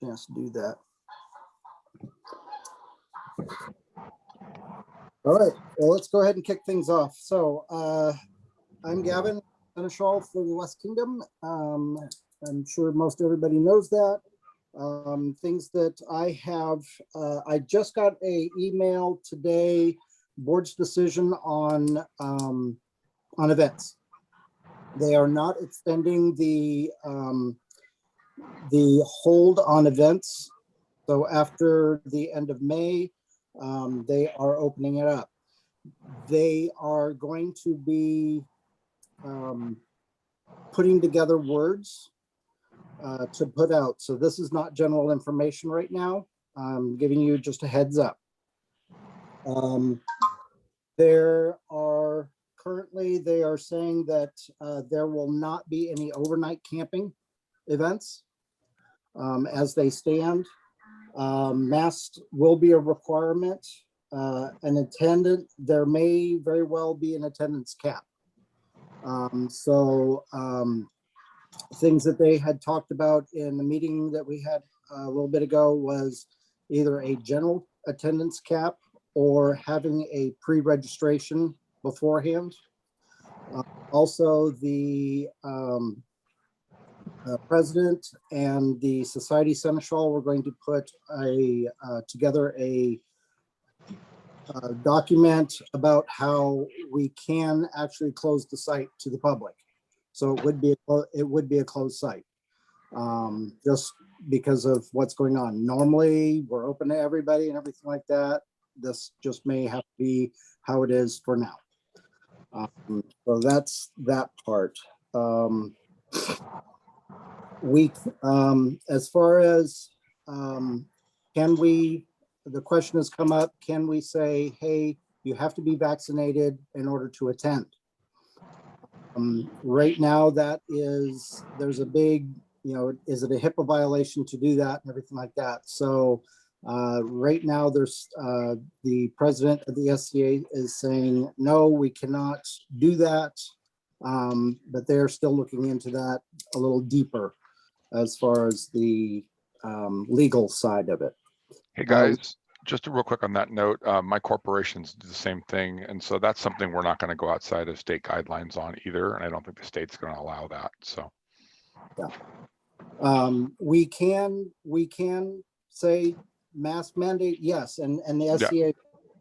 chance to do that. All right, well, let's go ahead and kick things off. So I'm Gavin Seneschal for the West Kingdom. I'm sure most everybody knows that. Things that I have, I just got a email today, board's decision on events. They are not extending the hold on events. So after the end of May, they are opening it up. They are going to be putting together words to put out. So this is not general information right now. I'm giving you just a heads up. There are currently, they are saying that there will not be any overnight camping events as they stand. Masks will be a requirement. An attendant, there may very well be an attendance cap. Things that they had talked about in the meeting that we had a little bit ago was either a general attendance cap or having a pre-registration beforehand. Also, the president and the Society Seneschal were going to put together a document about how we can actually close the site to the public. So it would be a closed site, just because of what's going on. Normally, we're open to everybody and everything like that. This just may have to be how it is for now. So that's that part. As far as the question has come up, can we say, hey, you have to be vaccinated in order to attend? Right now, there's a big, is it a HIPAA violation to do that and everything like that? So right now, there's the president of the SCA is saying, no, we cannot do that. But they're still looking into that a little deeper as far as the legal side of it. Hey guys, just real quick on that note, my corporations do the same thing. And so that's something we're not going to go outside of state guidelines on either. And I don't think the state's going to allow that. So yeah, we can say mask mandate, yes. And the SCA,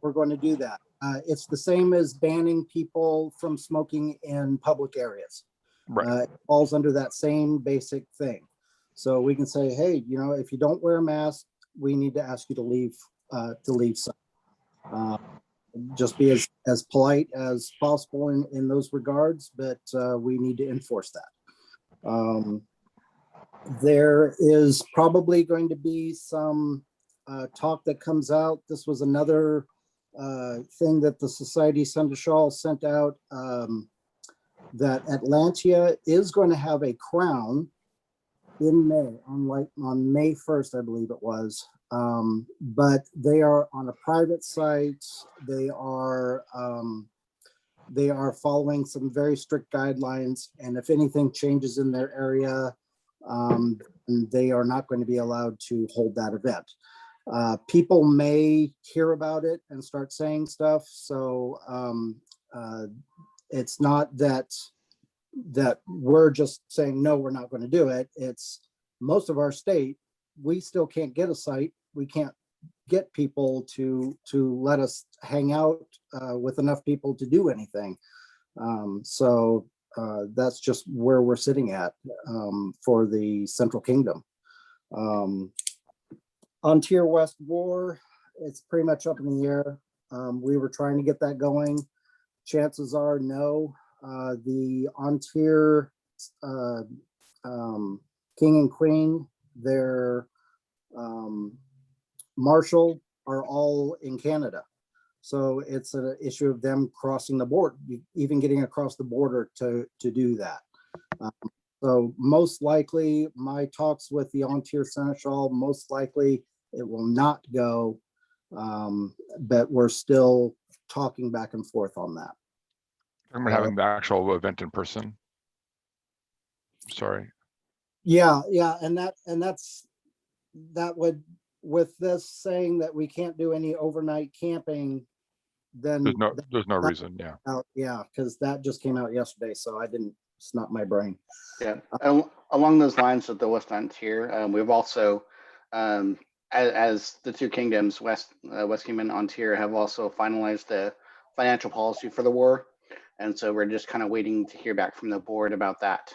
we're going to do that. It's the same as banning people from smoking in public areas. Right. It falls under that same basic thing. So we can say, hey, if you don't wear a mask, we need to ask you to leave some. Just be as polite as possible in those regards, but we need to enforce that. There is probably going to be some talk that comes out. This was another thing that the Society Seneschal sent out, that Atlantia is going to have a crown in May, on May 1st, I believe it was. But they are on a private site. They are following some very strict guidelines. And if anything changes in their area, they are not going to be allowed to hold that event. People may hear about it and start saying stuff. So it's not that we're just saying, no, we're not going to do it. It's most of our state, we still can't get a site. We can't get people to let us hang out with enough people to do anything. So that's just where we're sitting at for the Central Kingdom. On Tier West War, it's pretty much up in the air. We were trying to get that going. Chances are no. The on-tier King and Queen, their Marshal are all in Canada. So it's an issue of them crossing the border, even getting across the border to do that. So most likely, my talks with the on-tier Seneschal, most likely it will not go, but we're still talking back and forth on that. I'm having the actual event in person. Sorry. Yeah, and that's that would, with this saying that we can't do any overnight camping, then There's no reason, yeah. yeah, because that just came out yesterday, so I didn't, it's not my brain. Yeah, along those lines with the West Ontario, we've also, as the two kingdoms, West Kingdom and Ontario, have also finalized the financial policy for the war, and so we're just kind of waiting to hear back from the board about that.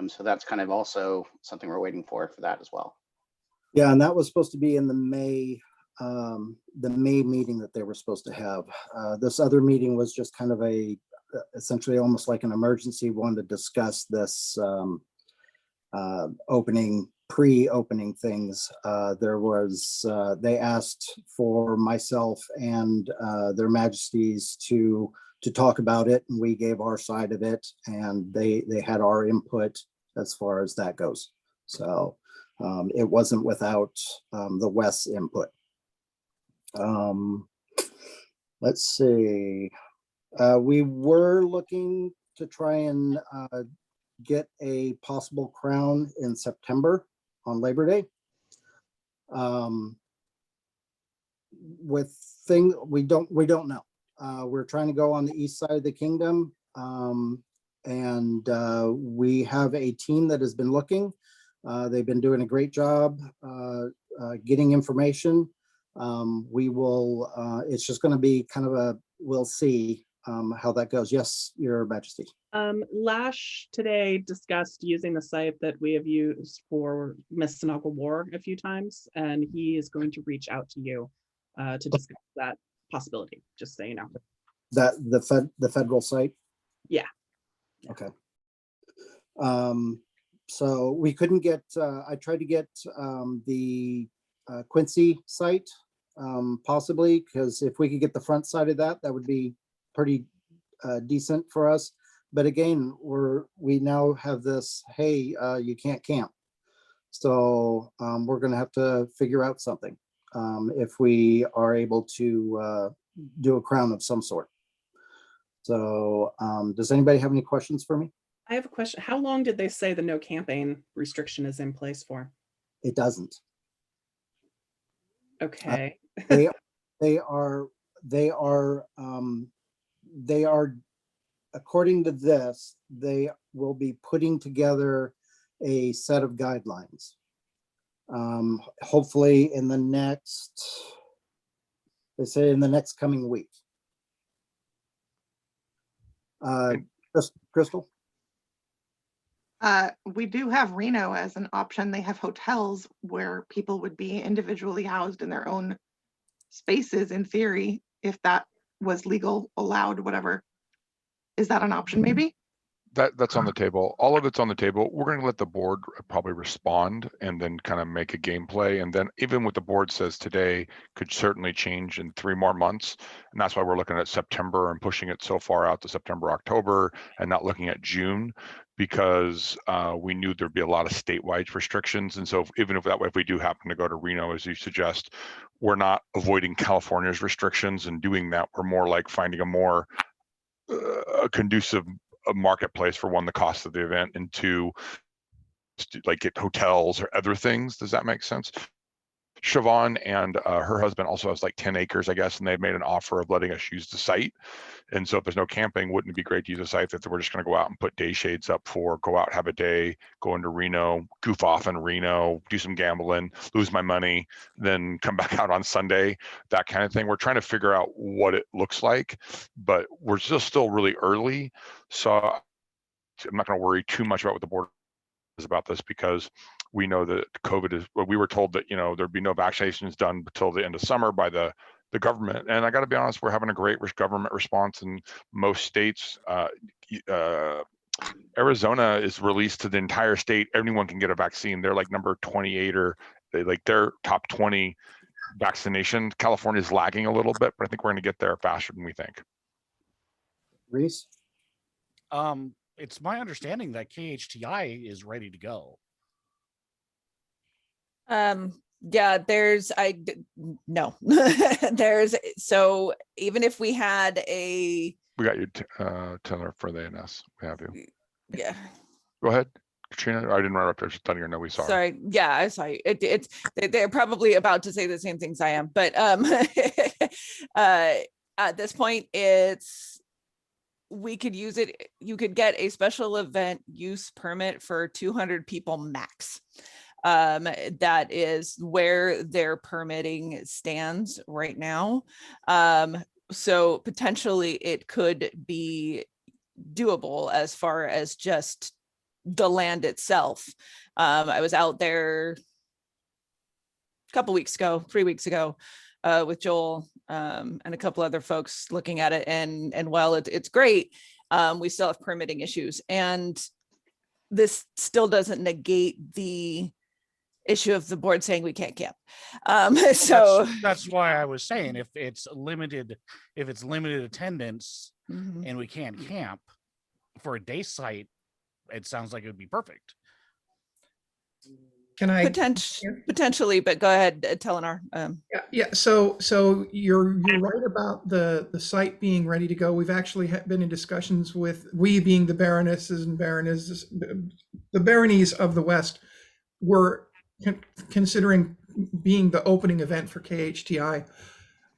So that's kind of also something we're waiting for that as well. Yeah, and that was supposed to be in the May meeting that they were supposed to have. This other meeting was just kind of essentially almost like an emergency one to discuss this pre-opening things. They asked for myself and their majesties to talk about it, and we gave our side of it, and they had our input as far as that goes. So it wasn't without the West's input. Let's see. We were looking to try and get a possible crown in September on Labor Day. We don't know. We're trying to go on the east side of the kingdom, and we have a team that has been looking. They've been doing a great job getting information. It's just going to be kind of we'll see how that goes. Yes, Your Majesty. Lash today discussed using the site that we have used for Mississauga War a few times, and he is going to reach out to you to discuss that possibility, just so you know. That the federal site? Yeah. Okay. So we couldn't get, I tried to get the Quincy site, possibly, because if we could get the front side of that would be pretty decent for us. But again, we now have this, hey, you can't camp. So we're going to have to figure out something if we are able to do a crown of some sort. So does anybody have any questions for me? I have a question. How long did they say the no camping restriction is in place for? It doesn't. Okay. They are according to this, they will be putting together a set of guidelines. Hopefully in the next, they say in the next coming week. Crystal? We do have Reno as an option. They have hotels where people would be individually housed in their own spaces in theory, if that was legal, allowed, whatever. Is that an option maybe? That's on the table. All of it's on the table. We're going to let the board probably respond and then kind of make a gameplay. And then even what the board says today could certainly change in 3 more months. And that's why we're looking at September and pushing it so far out to September, October, and not looking at June, because we knew there'd be a lot of statewide restrictions. And so even if we do happen to go to Reno, as you suggest, we're not avoiding California's restrictions and doing that. We're more like finding a more conducive marketplace for, one, the cost of the event, and 2, like get hotels or other things. Does that make sense? Siobhan and her husband also has like 10 acres, I guess, and they've made an offer of letting us use the site. And so if there's no camping, wouldn't it be great to use a site that we're just going to go out and put day shades up for, go out, have a day, go into Reno, goof off in Reno, do some gambling, lose my money, then come back out on Sunday, that kind of thing. We're trying to figure out what it looks like, but we're still really early. So I'm not going to worry too much about what the board is about this, because we know that COVID is, we were told that, there'd be no vaccinations done until the end of summer by the government. And I got to be honest, we're having a great government response in most states. Arizona is released to the entire state. Everyone can get a vaccine. They're like number 28, or their top 20 vaccination. California is lagging a little bit, but I think we're going to get there faster than we think. Reese? It's my understanding that KHTI is ready to go. Yeah, no, so even if we had we got you, Taylor, for the ANS. We have you. Yeah. Go ahead. Katrina? I didn't interrupt. I just thought you know we saw her. Sorry. Yeah, I saw you. They're probably about to say the same things I am, but at this point, we could use it. You could get a special event use permit for 200 people max. That is where their permitting stands right now. So potentially it could be doable as far as just the land itself. I was out there a couple weeks ago, 3 weeks ago, with Joel and a couple other folks looking at it. And while it's great, we still have permitting issues. And this still doesn't negate the issue of the board saying we can't camp. So that's why I was saying if it's limited attendance Mhm. and we can't camp for a day site, it sounds like it would be perfect. Can I? Potentially, but go ahead, Telenar. Yeah. So you're right about the site being ready to go. We've actually been in discussions with, we being the baronesses and baronesses, the baronies of the West, were considering being the opening event for KHTI.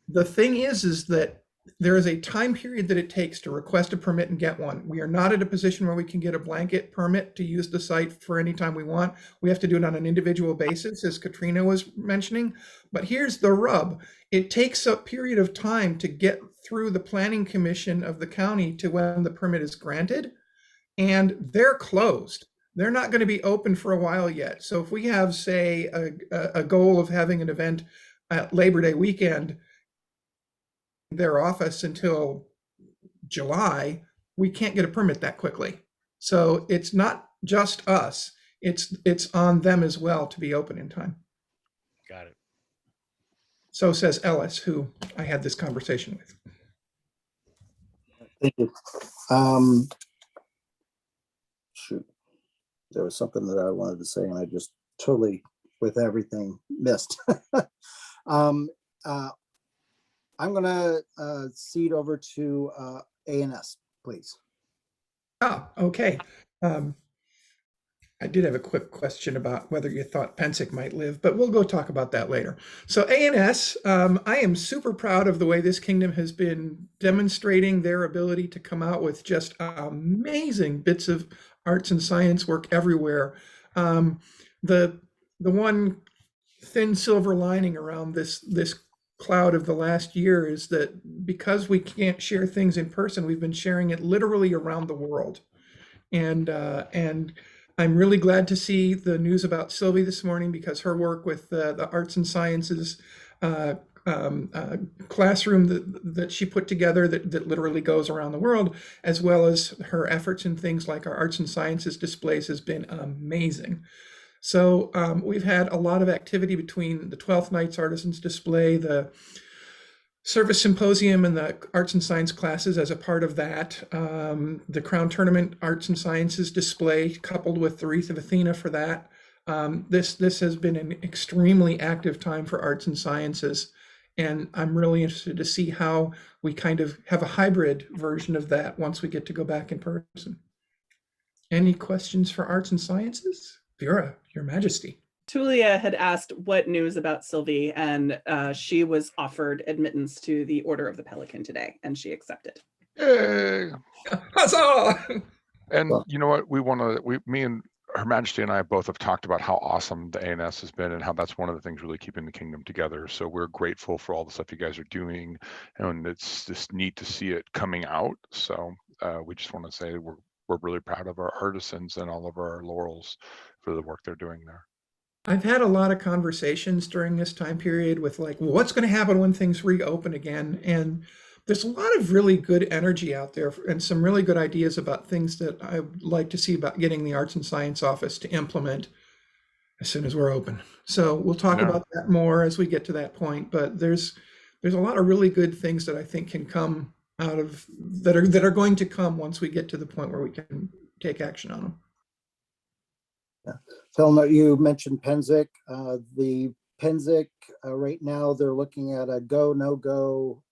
The thing is that there is a time period that it takes to request a permit and get one. We are not at a position where we can get a blanket permit to use the site for any time we want. We have to do it on an individual basis, as Katrina was mentioning. But here's the rub. It takes a period of time to get through the planning commission of the county to when the permit is granted, and they're closed. They're not going to be open for a while yet. So if we have, say, a goal of having an event at Labor Day weekend, their office until July, we can't get a permit that quickly. So it's not just us, it's on them as well to be open in time. Got it. So says Ellis, who I had this conversation with. Thank you. Shoot, there was something that I wanted to say and I just totally, with everything, missed. I'm gonna cede over to ANS, please. Ah, okay. I did have a quick question about whether you thought Pensick might live, but we'll go talk about that later. So ANS, I am super proud of the way this kingdom has been demonstrating their ability to come out with just amazing bits of arts and science work everywhere. The one thin silver lining around this cloud of the last year is that because we can't share things in person, we've been sharing it literally around the world. And I'm really glad to see the news about Sylvie this morning, because her work with the arts and sciences classroom that she put together that literally goes around the world, as well as her efforts in things like our arts and sciences displays, has been amazing. So we've had a lot of activity between the 12th Nights Artisans Display, the Service Symposium, and the Arts and Science classes as a part of that. The Crown Tournament Arts and Sciences Display, coupled with the Wreath of Athena for that. This has been an extremely active time for arts and sciences. And I'm really interested to see how we kind of have a hybrid version of that once we get to go back in person. Any questions for arts and sciences? Vera, Your Majesty. Tulia had asked what news about Sylvie, and she was offered admittance to the Order of the Pelican today, and she accepted. Yay! Huzzah! And Well- you know what? Me and Her Majesty and I both have talked about how awesome the ANS has been and how that's one of the things really keeping the kingdom together. So we're grateful for all the stuff you guys are doing, and it's just neat to see it coming out. So we just want to say we're really proud of our artisans and all of our laurels for the work they're doing there. I've had a lot of conversations during this time period with like, well, what's going to happen when things reopen again? And there's a lot of really good energy out there and some really good ideas about things that I'd like to see about getting the Arts and Science Office to implement as soon as we're open. So we'll talk Yeah. about that more as we get to that point. But there's a lot of really good things that I think can come out of that are going to come once we get to the point where we can take action on them. Phil, you mentioned Penzic. The Penzic, right now, they're looking at a go, no go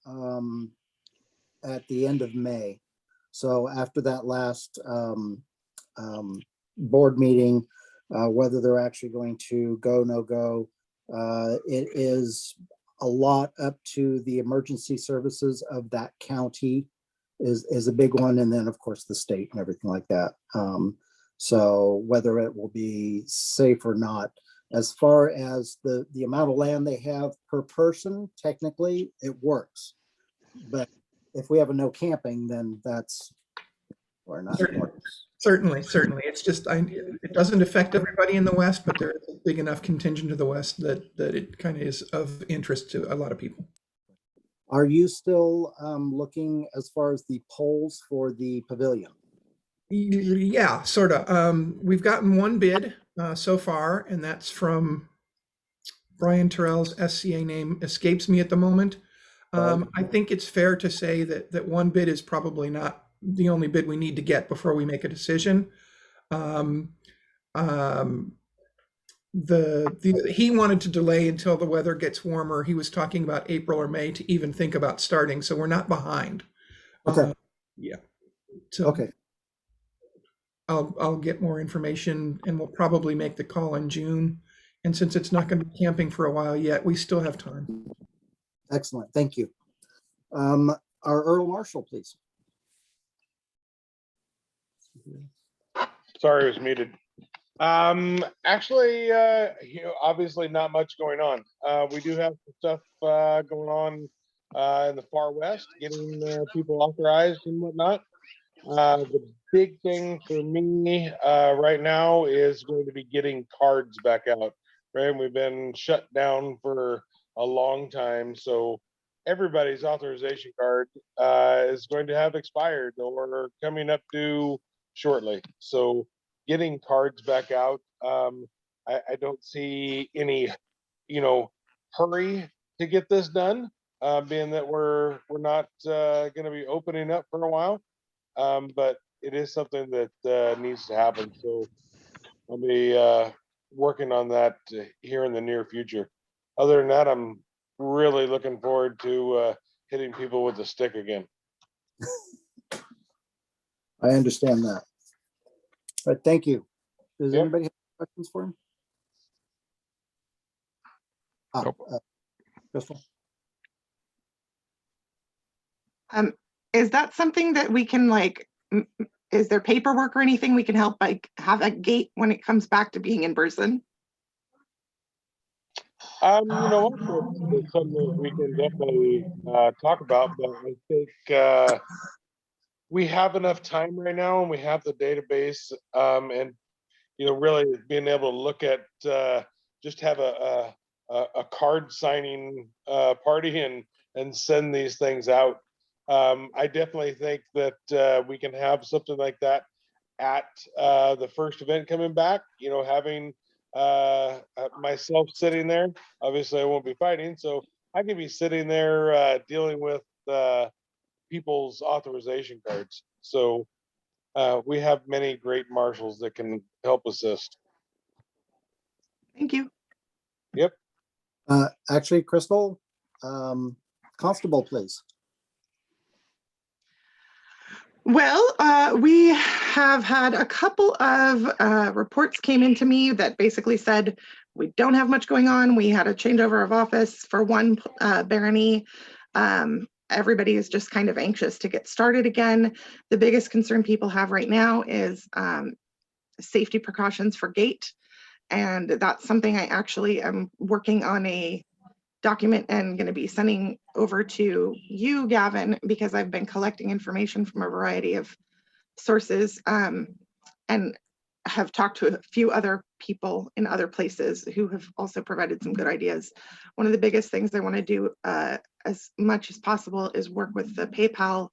at the end of May. So after that last board meeting, whether they're actually going to go, no go. It is a lot up to the emergency services of that county is a big one. And then of course the state and everything like that. So whether it will be safe or not, as far as the amount of land they have per person, technically it works. But if we have a no camping, then that's, or not. Certainly. It's just, it doesn't affect everybody in the West, but there is a big enough contingent of the West that it kind of is of interest to a lot of people. Are you still looking as far as the polls for the pavilion? Yeah, sort of. We've gotten one bid so far, and that's from Brian Terrell's SCA name escapes me at the moment. I think it's fair to say that one bid is probably not the only bid we need to get before we make a decision. He wanted to delay until the weather gets warmer. He was talking about April or May to even think about starting, so we're not behind. Okay. Yeah. So Okay. I'll get more information, and we'll probably make the call in June. And since it's not going to be camping for a while yet, we still have time. Excellent. Thank you. Our Earl Marshall, please. Sorry, it was muted. Actually, obviously not much going on. We do have some stuff going on in the far west, getting people authorized and whatnot. The big thing for me right now is going to be getting cards back out. Right, we've been shut down for a long time, so everybody's authorization card is going to have expired or coming up due shortly. So getting cards back out, I don't see any, hurry to get this done, being that we're not going to be opening up for a while. But it is something that needs to happen. So I'll be working on that here in the near future. Other than that, I'm really looking forward to hitting people with a stick again. I understand that. All right, thank you. Does Yep. anybody have questions for him? Nope. Crystal? Is that something that we can is there paperwork or anything we can help have a gate when it comes back to being in person? It's something that we can definitely talk about, but I think we have enough time right now, and we have the database, and really being able to look at just have a card signing party and send these things out. I definitely think that we can have something like that at the first event coming back, having myself sitting there. Obviously I won't be fighting, so I can be sitting there dealing with people's authorization cards. So we have many great marshals that can help assist. Thank you. Yep. Actually, Crystal, Constable, please. Well, we have had a couple of reports came into me that basically said we don't have much going on. We had a changeover of office for one barony. Everybody is just kind of anxious to get started again. The biggest concern people have right now is safety precautions for gate. And that's something I actually am working on a document and going to be sending over to you, Gavin, because I've been collecting information from a variety of sources and have talked to a few other people in other places who have also provided some good ideas. One of the biggest things I want to do as much as possible is work with the PayPal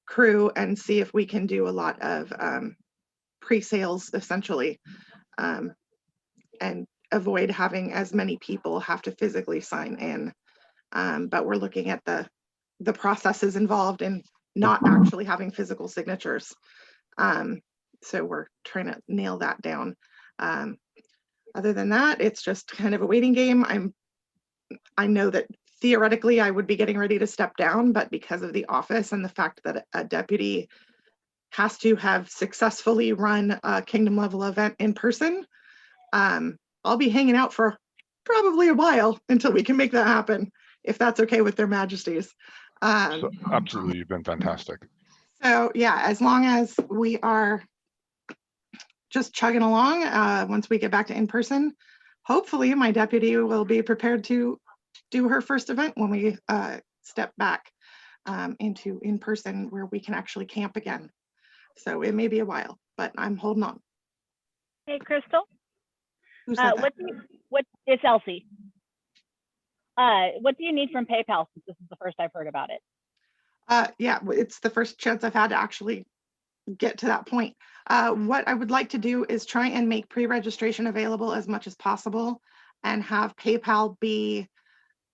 crew and see if we can do a lot of pre-sales essentially, and avoid having as many people have to physically sign in. But we're looking at the processes involved in not actually having physical signatures. So we're trying to nail that down. Other than that, it's just kind of a waiting game. I know that theoretically I would be getting ready to step down, but because of the office and the fact that a deputy has to have successfully run a kingdom level event in person. I'll be hanging out for probably a while until we can make that happen, if that's okay with their majesties. So absolutely, you've been fantastic. So yeah, as long as we are just chugging along, once we get back to in person, hopefully my deputy will be prepared to do her first event when we step back into in person where we can actually camp again. So it may be a while, but I'm holding on. Hey, Crystal. Who said that? It's Elsie. What do you need from PayPal since this is the first I've heard about it? Yeah, it's the first chance I've had to actually get to that point. What I would like to do is try and make pre-registration available as much as possible and have PayPal be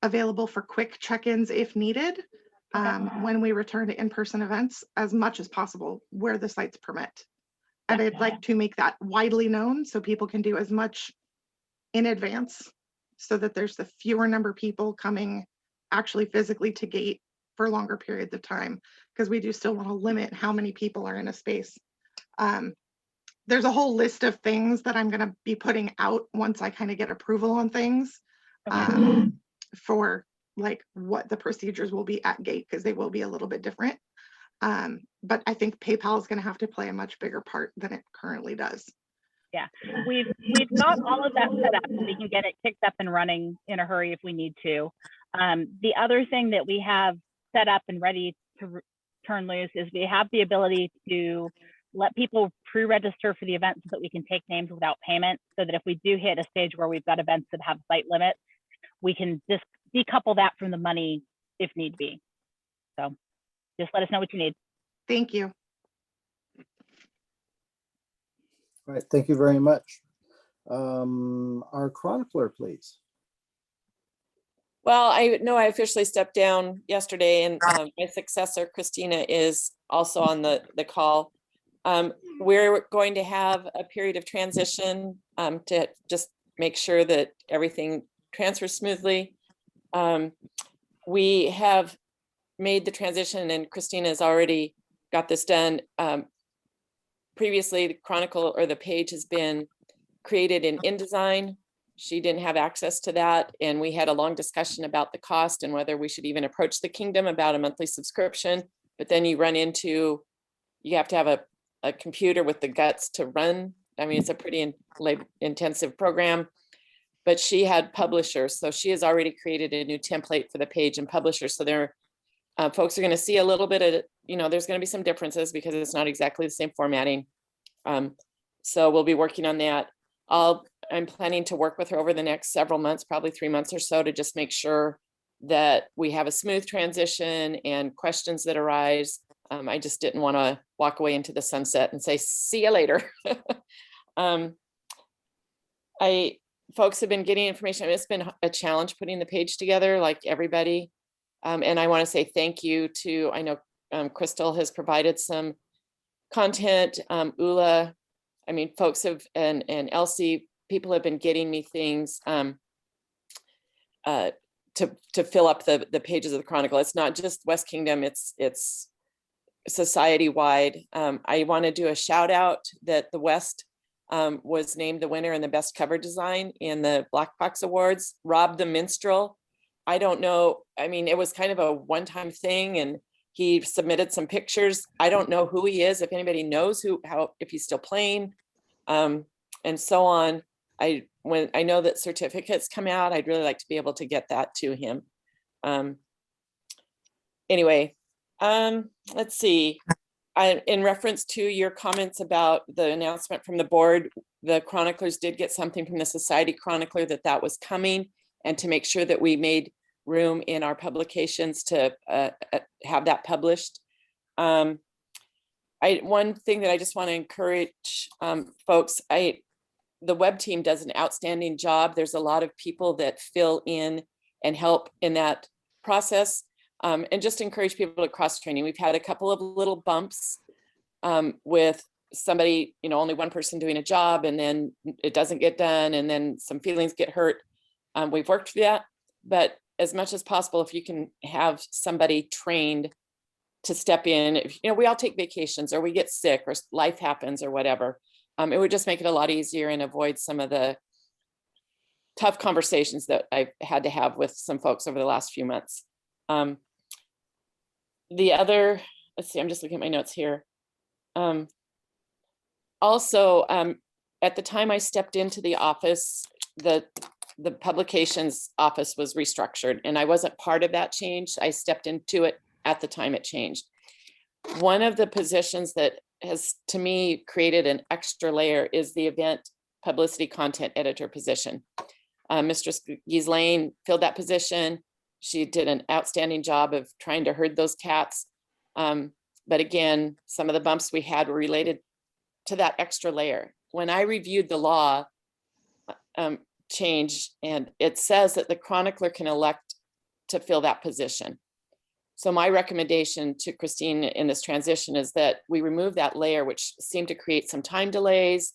available for quick check-ins if needed when we return to in-person events as much as possible where the sites permit. And I'd like to make that widely known so people can do as much in advance so that there's the fewer number of people coming actually physically to gate for longer periods of time, because we do still want to limit how many people are in a space. There's a whole list of things that I'm going to be putting out once I kind of get approval on things for like what the procedures will be at gate, because they will be a little bit different. But I think PayPal is going to have to play a much bigger part than it currently does. Yeah, we've got all of that set up so we can get it kicked up and running in a hurry if we need to. The other thing that we have set up and ready to turn loose is we have the ability to let people pre-register for the event so that we can take names without payment, so that if we do hit a stage where we've got events that have site limits, we can just decouple that from the money if need be. So just let us know what you need. Thank you. All right, thank you very much. Our chronicler, please. Well, I know I officially stepped down yesterday, and my successor, Christina, is also on the call. We're going to have a period of transition to just make sure that everything transfers smoothly. We have made the transition, and Christina has already got this done. Previously, the Chronicle or the page has been created in InDesign. She didn't have access to that, and we had a long discussion about the cost and whether we should even approach the kingdom about a monthly subscription. But then you run into, you have to have a computer with the guts to run. I mean, it's a pretty intensive program, but she had publishers. So she has already created a new template for the page and publishers. So there, folks are going to see a little bit of, there's going to be some differences because it's not exactly the same formatting. So we'll be working on that. I'm planning to work with her over the next several months, probably 3 months or so, to just make sure that we have a smooth transition and questions that arise. I just didn't want to walk away into the sunset and say, see you later. Folks have been getting information. I mean, it's been a challenge putting the page together, like everybody. And I want to say thank you to, I know Crystal has provided some content, Ula, I mean, folks have, and Elsie, people have been getting me things to fill up the pages of the Chronicle. It's not just West Kingdom, it's society-wide. I want to do a shout out that the West was named the winner in the best cover design in the Black Box Awards. Rob the Minstrel, I don't know, I mean, it was kind of a one-time thing, and he submitted some pictures. I don't know who he is, if anybody knows if he's still playing, and so on. When I know that certificates come out, I'd really like to be able to get that to him. Anyway, let's see. In reference to your comments about the announcement from the board, the chroniclers did get something from the Society Chronicler that was coming, and to make sure that we made room in our publications to have that published. One thing that I just want to encourage folks, the web team does an outstanding job. There's a lot of people that fill in and help in that process, and just encourage people to cross training. We've had a couple of little bumps with somebody, only one person doing a job, and then it doesn't get done, and then some feelings get hurt. We've worked through that, but as much as possible, if you can have somebody trained to step in. If, you know, we all take vacations or we get sick or life happens or whatever. It would just make it a lot easier and avoid some of the tough conversations that I've had to have with some folks over the last few months. The other, let's see, I'm just looking at my notes here. Also, at the time I stepped into the office, the publications office was restructured and I wasn't part of that change. I stepped into it at the time it changed. One of the positions that has, to me, created an extra layer is the event publicity content editor position. Mistress Ghislaine filled that position. She did an outstanding job of trying to herd those cats. But again, some of the bumps we had were related to that extra layer. When I reviewed the law change, and it says that the chronicler can elect to fill that position. So my recommendation to Christine in this transition is that we remove that layer, which seemed to create some time delays.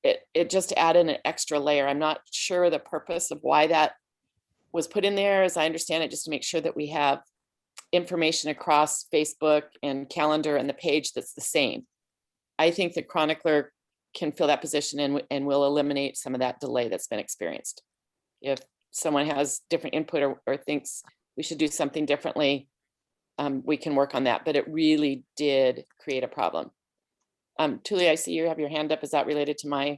It just added an extra layer. I'm not sure the purpose of why that was put in there, as I understand it, just to make sure that we have information across Facebook and calendar and the page that's the same. I think the chronicler can fill that position and will eliminate some of that delay that's been experienced. If someone has different input or thinks we should do something differently, we can work on that, but it really did create a problem. Tuli, I see you have your hand up. Is that related to my?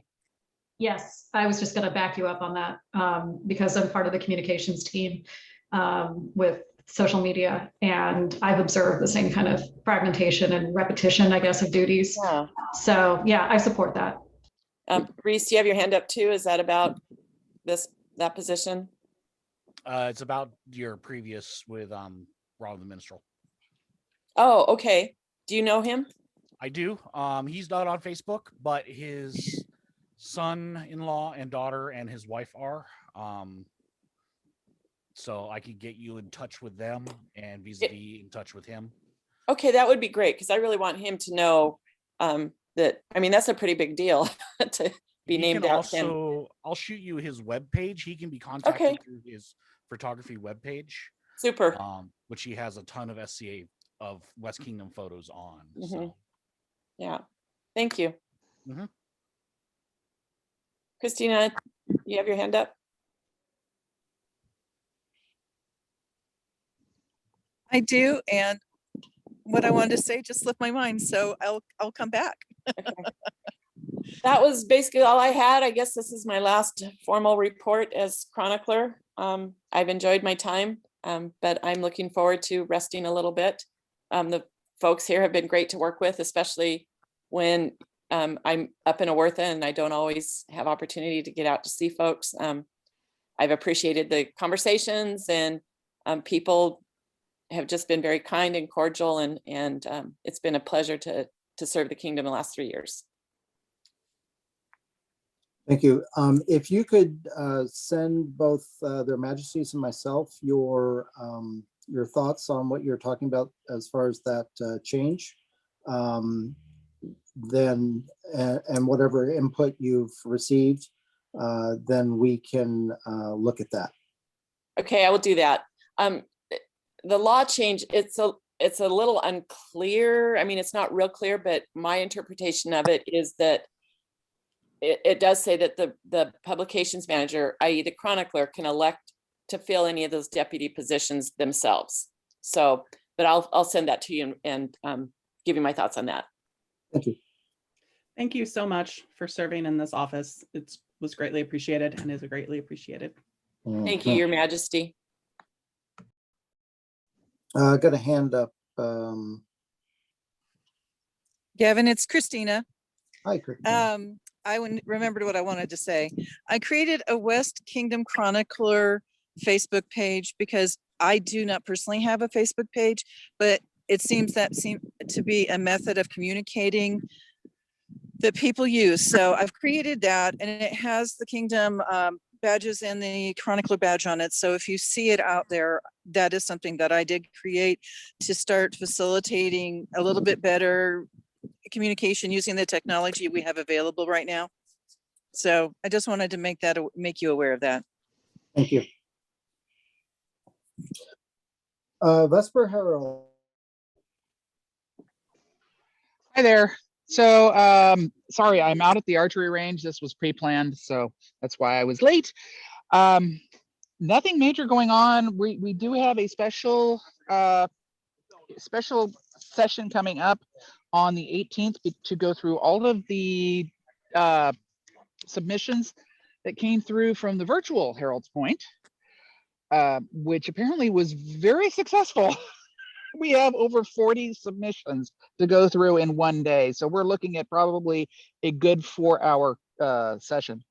Yes, I was just going to back you up on that because I'm part of the communications team with social media, and I've observed the same kind of fragmentation and repetition, I guess, of duties. Yeah. So yeah, I support that. Reese, do you have your hand up too? Is that about that position? It's about your previous with Ron the Minstrel. Oh, okay. Do you know him? I do. He's not on Facebook, but his son-in-law and daughter and his wife are. So I could get you in touch with them and vis-a-vis in touch with him. Okay, that would be great because I really want him to know that. I mean, that's a pretty big deal to be named out. Also, I'll shoot you his webpage. He can be contacted through his photography webpage. Super. Which he has a ton of SCA of West Kingdom photos on. So. Yeah, thank you. Mm-hmm. Christina, you have your hand up? I do, and what I wanted to say just slipped my mind, so I'll come back. Okay. That was basically all I had. I guess this is my last formal report as chronicler. I've enjoyed my time, but I'm looking forward to resting a little bit. The folks here have been great to work with, especially when I'm up in Awertha and I don't always have opportunity to get out to see folks. I've appreciated the conversations, and people have just been very kind and cordial, and it's been a pleasure to serve the kingdom the last 3 years. Thank you. If you could send both their majesties and myself your thoughts on what you're talking about as far as that change, then and whatever input you've received, then we can look at that. Okay, I will do that. The law change, it's a little unclear. I mean, it's not real clear, but my interpretation of it is that it does say that the publications manager, i.e. the chronicler, can elect to fill any of those deputy positions themselves. So, but I'll send that to you and give you my thoughts on that. Thank you. Thank you so much for serving in this office. It was greatly appreciated and is greatly appreciated. Thank you, Your Majesty. Got a hand up. Gavin, it's Christina. Hi, Christina. I remembered what I wanted to say. I created a West Kingdom Chronicler Facebook page because I do not personally have a Facebook page, but it seems to be a method of communicating that people use. So I've created that, and it has the Kingdom badges and the Chronicler badge on it. So if you see it out there, that is something that I did create to start facilitating a little bit better communication using the technology we have available right now. So I just wanted to make you aware of that. Thank you. Vesper Herald. Hi there. So, sorry, I'm out at the archery range. This was pre-planned, so that's why I was late. Nothing major going on. We do have a special session coming up on the 18th to go through all of the submissions that came through from the virtual Herald's Point, which apparently was very successful. We have over 40 submissions to go through in one day. So we're looking at probably a good 4-hour session.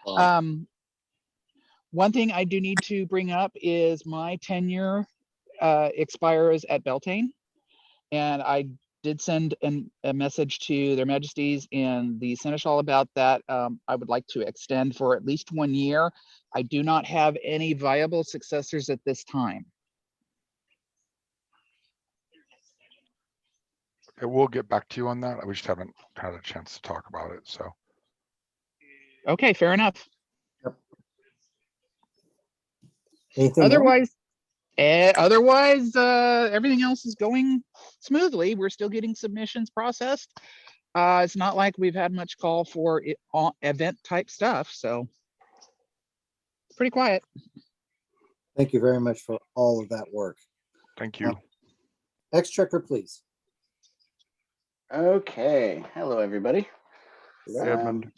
One thing I do need to bring up is my tenure expires at Beltane. And I did send a message to their majesties and the seneschal about that. I would like to extend for at least 1 year. I do not have any viable successors at this time. Okay, we'll get back to you on that. We just haven't had a chance to talk about it, so. Okay, fair enough. Anything Otherwise, everything else is going smoothly. We're still getting submissions processed. It's not like we've had much call for event type stuff, so it's pretty quiet. Thank you very much for all of that work. Thank you. Exchequer, please. Okay, hello everybody. Hey, Edmund.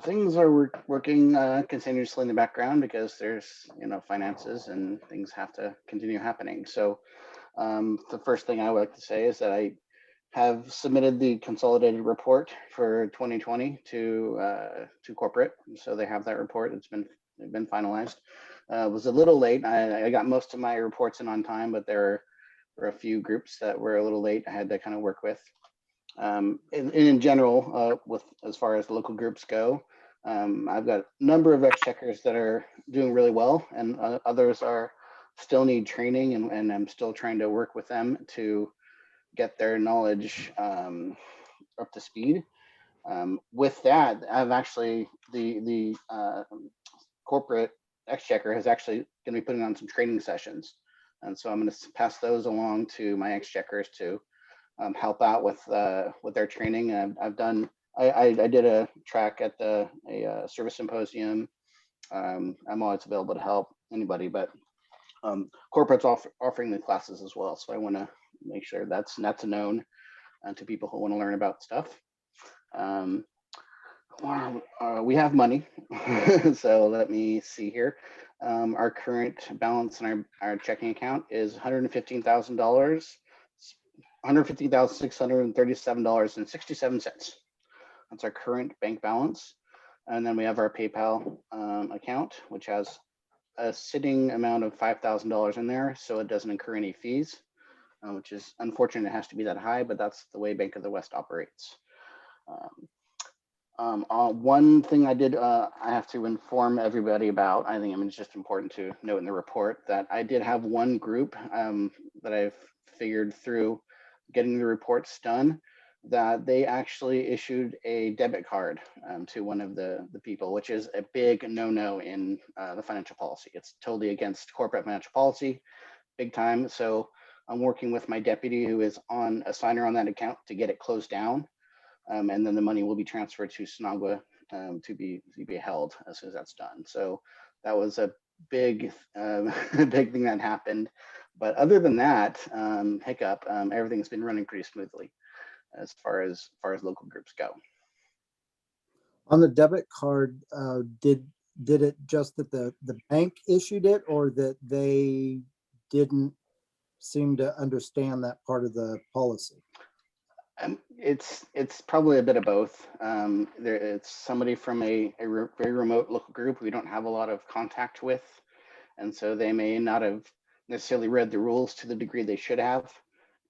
Things are working continuously in the background because there's finances and things have to continue happening. So the first thing I would like to say is that I have submitted the consolidated report for 2020 to corporate, so they have that report. It's been finalized. It was a little late. I got most of my reports in on time, but there were a few groups that were a little late. I had to kind of work with. In general, with as far as local groups go, I've got a number of exchequers that are doing really well, and others are still need training, and I'm still trying to work with them to get their knowledge up to speed. With that, I've actually the corporate exchequer has actually going to be putting on some training sessions, and so I'm going to pass those along to my exchequers to help out with their training. I did a track at a service symposium. I'm always available to help anybody, but corporate's offering the classes as well. So I want to make sure that's known to people who want to learn about stuff. We have money, so let me see here. Our current balance in our checking account is $115,000. $150,637.67. That's our current bank balance. And then we have our PayPal account, which has a sitting amount of $5,000 in there, so it doesn't incur any fees, which is unfortunate. It has to be that high, but that's the way Bank of the West operates. One thing I have to inform everybody about, it's just important to note in the report that I did have one group that I've figured through getting the reports done, that they actually issued a debit card to one of the people, which is a big no-no in the financial policy. It's totally against corporate financial policy, big time. So I'm working with my deputy, who is on a signer on that account, to get it closed down. And then the money will be transferred to Sinagua to be held as soon as that's done. So that was a big big thing that happened. But other than that hiccup, everything's been running pretty smoothly as far as local groups go. On the debit card, did it just that the bank issued it, or that they didn't seem to understand that part of the policy? It's probably a bit of both. It's somebody from a very remote local group we don't have a lot of contact with, and so they may not have necessarily read the rules to the degree they should have,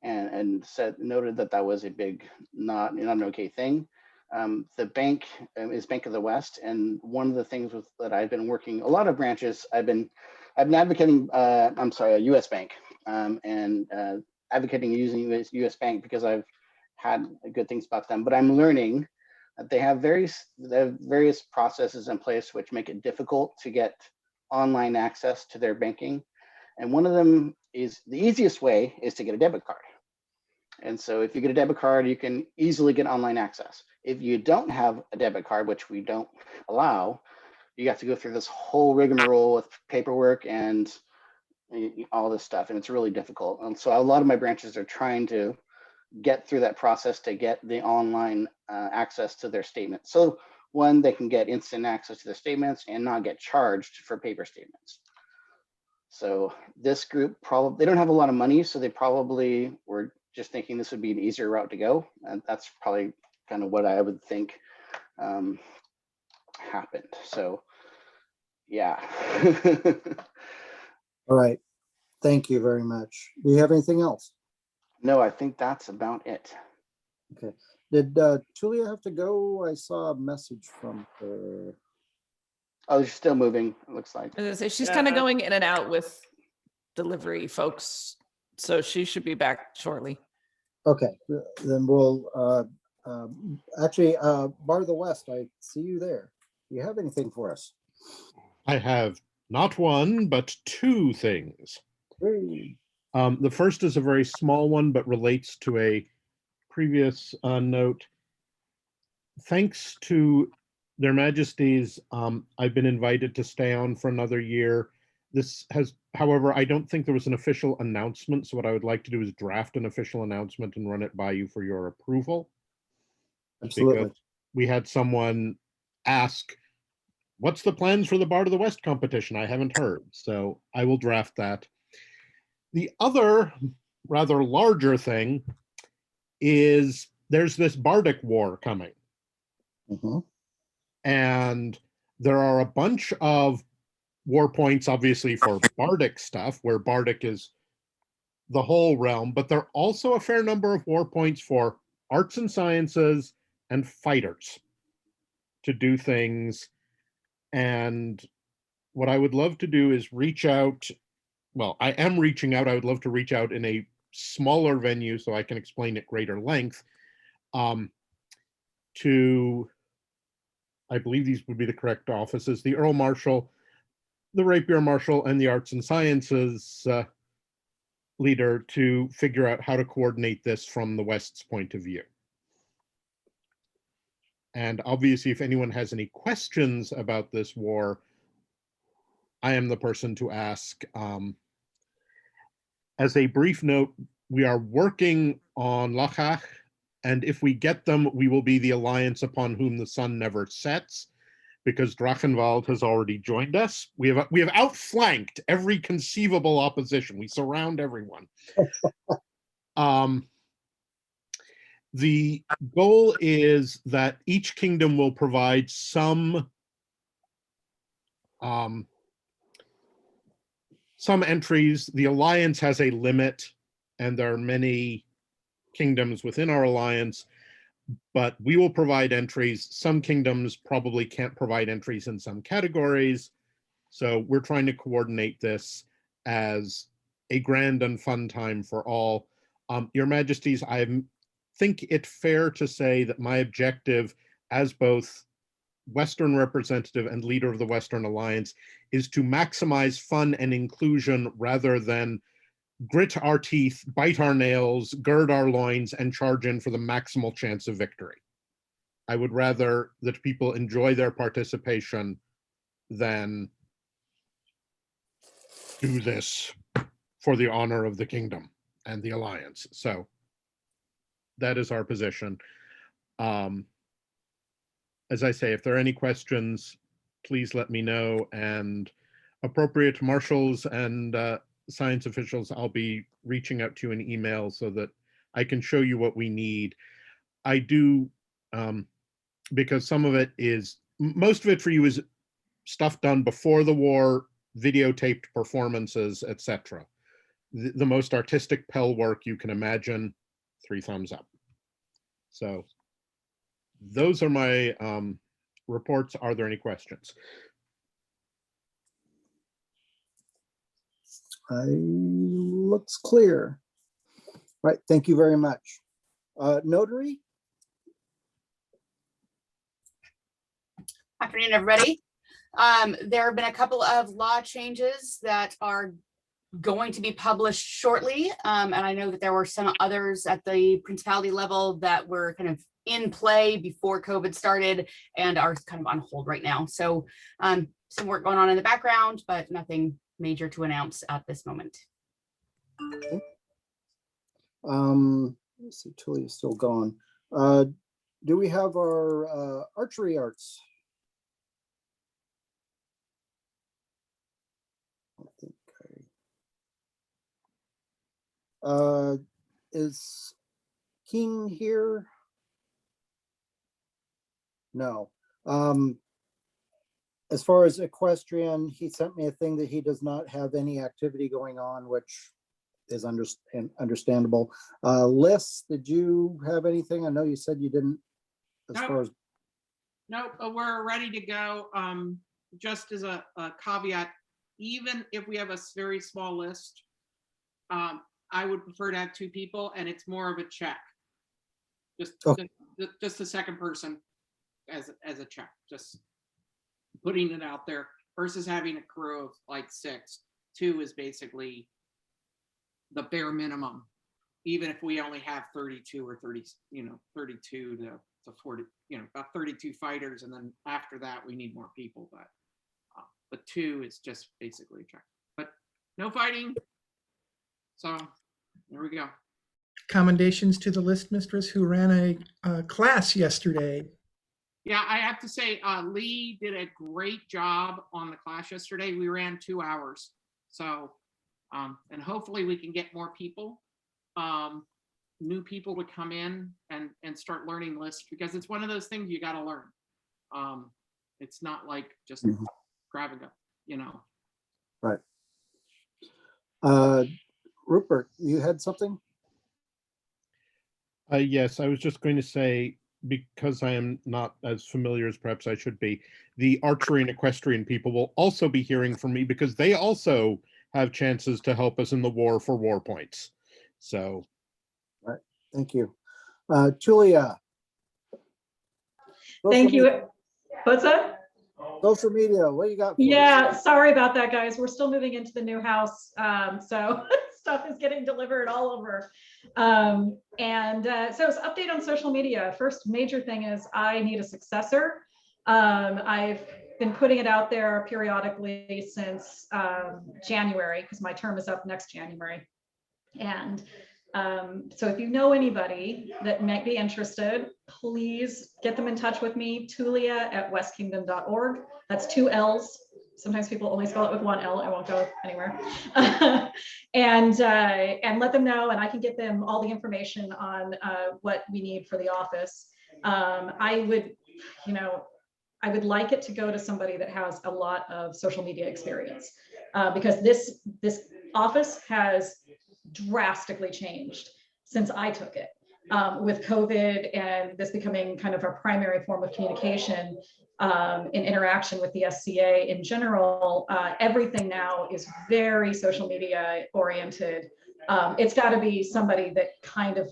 and noted that was a big not an okay thing. The bank is Bank of the West, and one of the things that I've been working a lot of branches. I've been advocating. U.S. Bank, and advocating using U.S. Bank because I've had good things about them, but I'm learning that they have various processes in place which make it difficult to get online access to their banking. And one of them is, the easiest way is to get a debit card. And so if you get a debit card, you can easily get online access. If you don't have a debit card, which we don't allow, you have to go through this whole rigmarole with paperwork and all this stuff, and it's really difficult. And so a lot of my branches are trying to get through that process to get the online access to their statements. So one, they can get instant access to their statements and not get charged for paper statements. So this group probably, they don't have a lot of money, so they probably were just thinking this would be an easier route to go. And that's probably kind of what I would think happened. So yeah. All right. Thank you very much. Do you have anything else? No, I think that's about it. Okay. Did Julia have to go? I saw a message from her. Oh, she's still moving, it looks like. I was gonna say, she's kind of going in and out with delivery folks, so she should be back shortly. Okay, then we'll actually Bar of the West, I see you there. Do you have anything for us? I have not one, but two things. Hey. The first is a very small one, but relates to a previous note. Thanks to Their Majesties, I've been invited to stay on for another year. This has, however, I don't think there was an official announcement, so what I would like to do is draft an official announcement and run it by you for your approval. Absolutely. Because we had someone ask, what's the plans for the Bard of the West competition? I haven't heard, so I will draft that. The other rather larger thing is there's this Bardic War coming. Mm-hmm. And there are a bunch of war points, obviously, for Bardic stuff, where Bardic is the whole realm, but there are also a fair number of war points for arts and sciences and fighters to do things. And what I would love to do is reach out. Well, I am reaching out. I would love to reach out in a smaller venue so I can explain at greater length to, I believe these would be the correct offices, the Earl Marshal, the Rapier Marshal, and the Arts and Sciences leader to figure out how to coordinate this from the West's point of view. And obviously, if anyone has any questions about this war, I am the person to ask. As a brief note, we are working on Lachach, and if we get them, we will be the alliance upon whom the sun never sets, because Drachenwald has already joined us. We have outflanked every conceivable opposition. We surround everyone. The goal is that each kingdom will provide some entries. The alliance has a limit, and there are many kingdoms within our alliance, but we will provide entries. Some kingdoms probably can't provide entries in some categories. So we're trying to coordinate this as a grand and fun time for all. Your Majesties, I think it fair to say that my objective as both Western representative and leader of the Western Alliance is to maximize fun and inclusion rather than grit our teeth, bite our nails, gird our loins, and charge in for the maximal chance of victory. I would rather that people enjoy their participation than do this for the honor of the kingdom and the alliance. So that is our position. As I say, if there are any questions, please let me know, and appropriate marshals and science officials, I'll be reaching out to you in email so that I can show you what we need. I do, because some of it is, most of it for you is stuff done before the war, videotaped performances, etc. The most artistic Pell work you can imagine, 3 thumbs up. So those are my reports. Are there any questions? Looks clear. Right, thank you very much. Notary? Afternoon, everybody. There have been a couple of law changes that are going to be published shortly. And I know that there were some others at the principality level that were kind of in play before COVID started and are kind of on hold right now. So some work going on in the background, but nothing major to announce at this moment. Let's see, Tulia's still gone. Do we have our archery arts? I think is King here? No. As far as equestrian, he sent me a thing that he does not have any activity going on, which is understandable. Liz, did you have anything? I know you said you didn't. As Nope. far as Nope, we're ready to go. Just as a caveat, even if we have a very small list, I would prefer to have 2 people, and it's more of a check. Just the second person as a check, just putting it out there versus having a crew of like 6. 2 is basically the bare minimum, even if we only have 32 or 30, 32 to 40, about 32 fighters, and then after that we need more people. But 2 is just basically a check, but no fighting. So there we go. Commendations to the list mistress who ran a class yesterday. Yeah, I have to say, Lee did a great job on the class yesterday. We ran 2 hours. So, and hopefully we can get more people, new people to come in and start learning lists, because it's one of those things you got to learn. It's not like just grab and go, right. Rupert, you had something? Yes, I was just going to say, because I am not as familiar as perhaps I should be, the archery and equestrian people will also be hearing from me, because they also have chances to help us in the war for war points. So. All right, thank you. Julia. Thank you. What's that? Social media, what you got? Yeah, sorry about that, guys. We're still moving into the new house. So stuff is getting delivered all over. So it's update on social media. First major thing is I need a successor. I've been putting it out there periodically since January, because my term is up next January. And so if you know anybody that might be interested, please get them in touch with me, tulia@westkingdom.org. That's 2 L's. Sometimes people only spell it with 1 L. I won't go anywhere. And let them know, and I can get them all the information on what we need for the office. I would like it to go to somebody that has a lot of social media experience, because this office has drastically changed since I took it. With COVID and this becoming kind of our primary form of communication in interaction with the SCA in general, everything now is very social media oriented. It's got to be somebody that kind of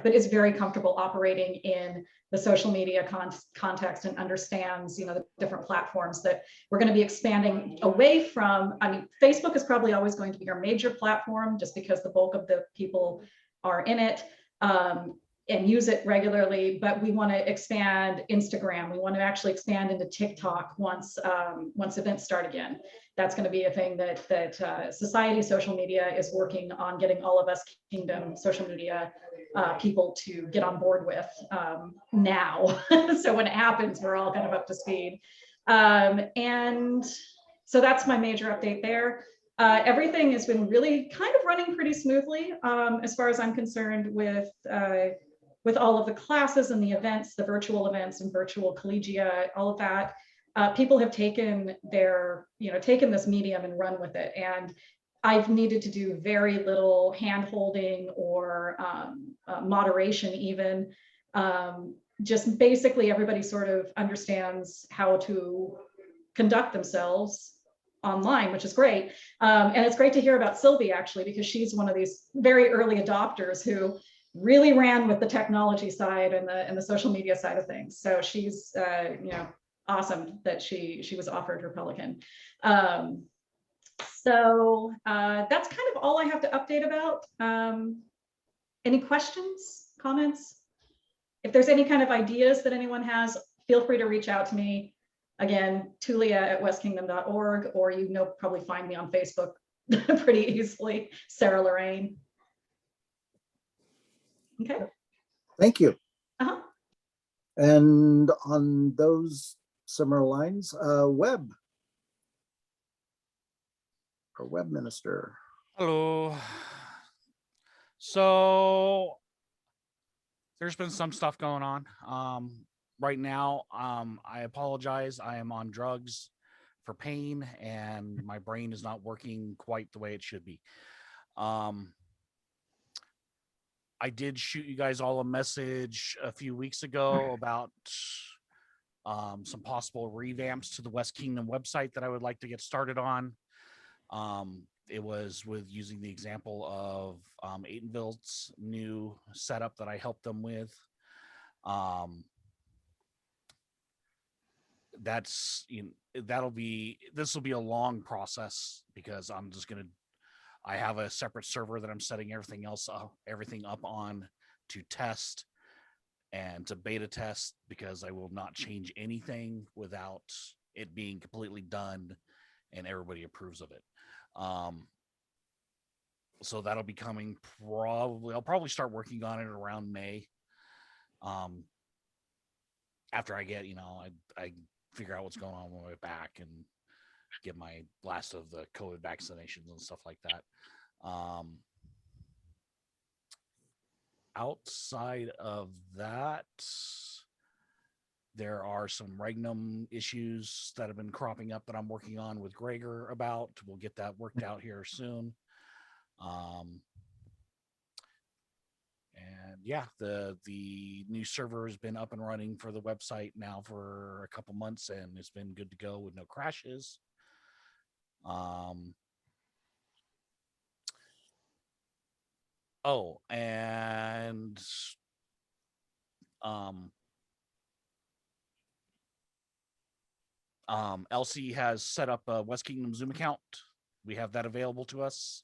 but is very comfortable operating in the social media context and understands, the different platforms that we're going to be expanding away from. I mean, Facebook is probably always going to be our major platform, just because the bulk of the people are in it and use it regularly. But we want to expand Instagram. We want to actually expand into TikTok once events start again. That's going to be a thing that Society Social Media is working on getting all of us Kingdom social media people to get on board with now. So when it happens, we're all kind of up to speed. And so that's my major update there. Everything has been really kind of running pretty smoothly as far as I'm concerned with all of the classes and the events, the virtual events and virtual collegia, all of that. People have taken taken this medium and run with it. And I've needed to do very little hand-holding or moderation even. Just basically everybody sort of understands how to conduct themselves online, which is great. And it's great to hear about Sylvie, actually, because she's one of these very early adopters who really ran with the technology side and the social media side of things. So she's awesome that she was offered her Pelican. So that's kind of all I have to update about. Any questions, comments? If there's any kind of ideas that anyone has, feel free to reach out to me. Again, tulia@westkingdom.org, or probably find me on Facebook pretty easily, Sarah Lorraine. Okay. Thank you. Uh-huh. And on those similar lines, Webb, our web minister. Hello. So there's been some stuff going on. Right now, I apologize. I am on drugs for pain and my brain is not working quite the way it should be. I did shoot you guys all a message a few weeks ago about some possible revamps to the West Kingdom website that I would like to get started on. It was with using the example of Aitonville's new setup that I helped them with. This will be a long process because I have a separate server that I'm setting everything up on to test and to beta test, because I will not change anything without it being completely done and everybody approves of it. So that'll be coming I'll probably start working on it around May. After I get, I figure out what's going on my way back and get my last of the COVID vaccinations and stuff like that. Outside of that, there are some Regnum issues that have been cropping up that I'm working on with Gregor about. We'll get that worked out here soon. And yeah, the new server has been up and running for the website now for a couple months, and it's been good to go with no crashes. Oh, and Elsie has set up a West Kingdom Zoom account. We have that available to us.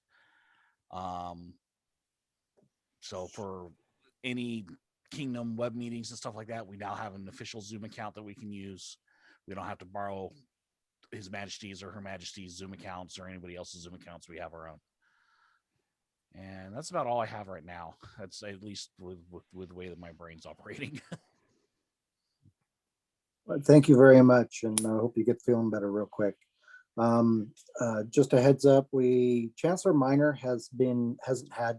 So for any Kingdom web meetings and stuff like that, we now have an official Zoom account that we can use. We don't have to borrow His Majesty's or Her Majesty's Zoom accounts or anybody else's Zoom accounts. We have our own. And that's about all I have right now. That's at least with the way that my brain's operating. Well, thank you very much, and I hope you get feeling better real quick. Just a heads up, Chancellor Minor hasn't had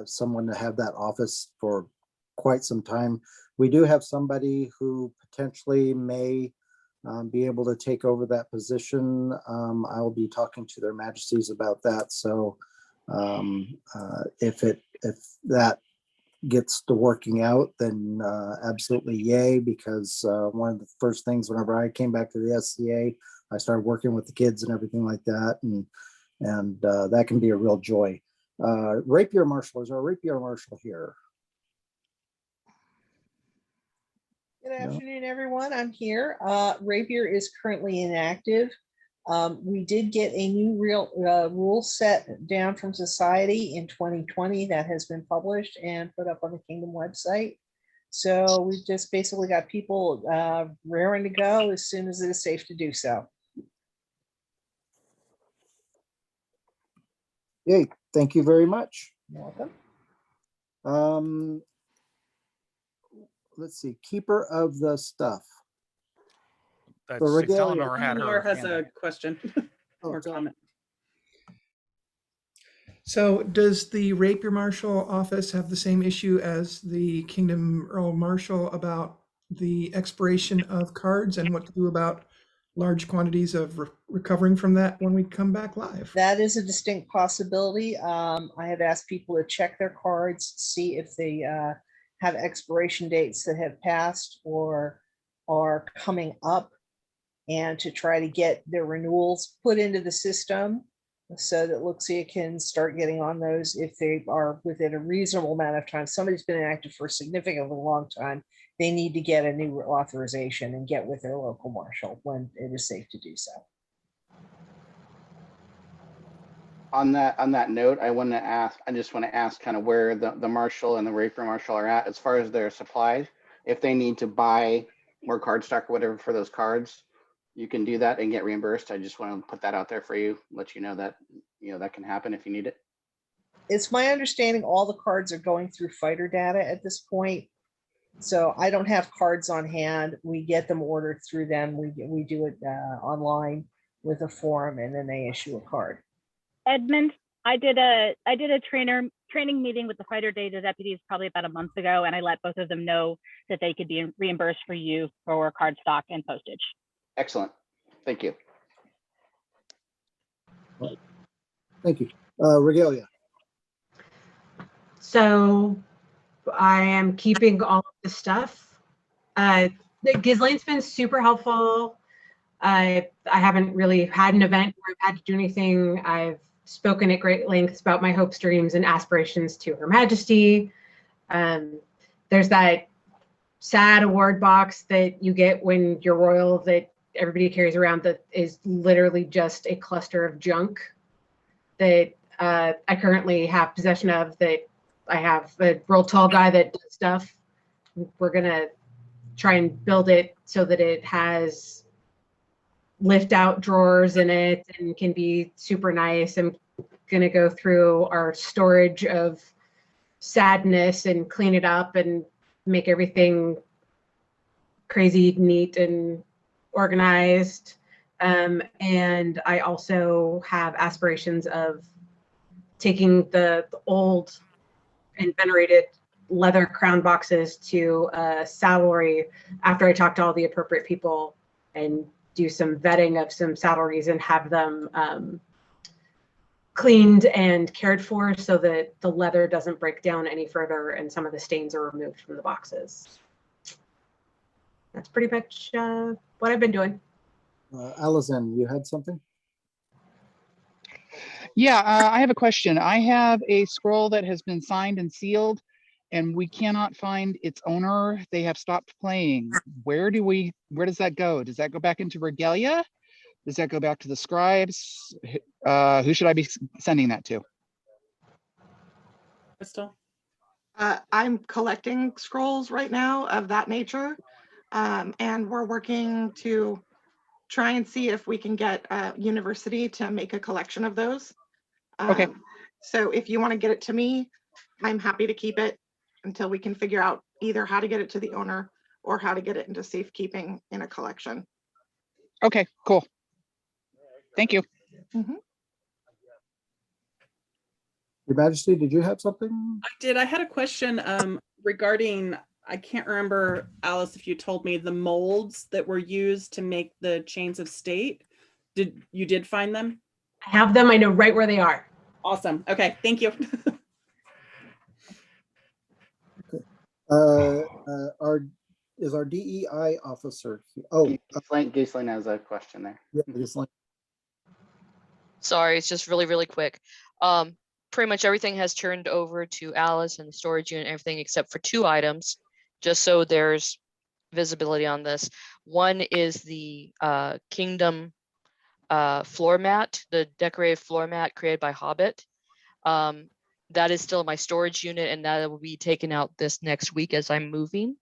someone to have that office for quite some time. We do have somebody who potentially may be able to take over that position. I'll be talking to Their Majesties about that. So if that gets to working out, then absolutely yay, because one of the first things whenever I came back to the SCA, I started working with the kids and everything like that, and that can be a real joy. Rapier Marshal, is our Rapier Marshal here? Good afternoon, everyone. I'm here. Rapier is currently inactive. We did get a new rule set down from society in 2020 that has been published and put up on the Kingdom website. So we've just basically got people raring to go as soon as it is safe to do so. Yay, thank you very much. You're welcome. Let's see, Keeper of the Stuff. That's Eleanor had her has hand a up. question or comment. So does the Rapier Marshal office have the same issue as the Kingdom Earl Marshal about the expiration of cards and what to do about large quantities of recovering from that when we come back live? That is a distinct possibility. I have asked people to check their cards, see if they have expiration dates that have passed or are coming up, and to try to get their renewals put into the system so that Luxia can start getting on those if they are within a reasonable amount of time. Somebody's been inactive for a significantly long time. They need to get a new authorization and get with their local marshal when it is safe to do so. On that note, I just want to ask kind of where the marshal and the Rapier marshal are at as far as their supplies. If they need to buy more card stock or whatever for those cards, you can do that and get reimbursed. I just want to put that out there for you, let you know that, that can happen if you need it. It's my understanding all the cards are going through fighter data at this point. So I don't have cards on hand. We get them ordered through them. We do it online with a form, and then they issue a card. Edmund, I did a training meeting with the fighter data deputies probably about a month ago, and I let both of them know that they could be reimbursed for you for card stock and postage. Excellent. Thank you. Thank you. Regalia. So I am keeping all of the stuff. Ghislaine's been super helpful. I haven't really had an event where I've had to do anything. I've spoken at great lengths about my hopes, dreams, and aspirations to Her Majesty. There's that sad award box that you get when you're royal that everybody carries around that is literally just a cluster of junk that I currently have possession of. That I have a real tall guy that does stuff. We're gonna try and build it so that it has lift out drawers in it and can be super nice. I'm gonna go through our storage of sadness and clean it up and make everything crazy neat and organized. And I also have aspirations of taking the old and venerated leather crown boxes to a saddlery after I talk to all the appropriate people and do some vetting of some saddleries and have them cleaned and cared for so that the leather doesn't break down any further and some of the stains are removed from the boxes. That's pretty much what I've been doing. Allison, you had something? Yeah, I have a question. I have a scroll that has been signed and sealed, and we cannot find its owner. They have stopped playing. Where does that go? Does that go back into Regalia? Does that go back to the scribes? Who should I be sending that to? Crystal? I'm collecting scrolls right now of that nature. And we're working to try and see if we can get a university to make a collection of those. Okay. So if you want to get it to me, I'm happy to keep it until we can figure out either how to get it to the owner or how to get it into safekeeping in a collection. Okay, cool. Thank you. Mhm. Your Majesty, did you have something? I did. I had a question regarding, I can't remember, Alice, if you told me the molds that were used to make the chains of state. You did find them? I have them. I know right where they are. Awesome. Okay, thank you. Is our DEI officer? Oh, Ghislaine has a question there. yeah, Ghislaine. Sorry, it's just really quick. Pretty much everything has turned over to Alice and the storage unit, everything except for 2 items, just so there's visibility on this. One is the Kingdom floor mat, the decorated floor mat created by Hobbit. That is still my storage unit, and that will be taken out this next week as I'm moving.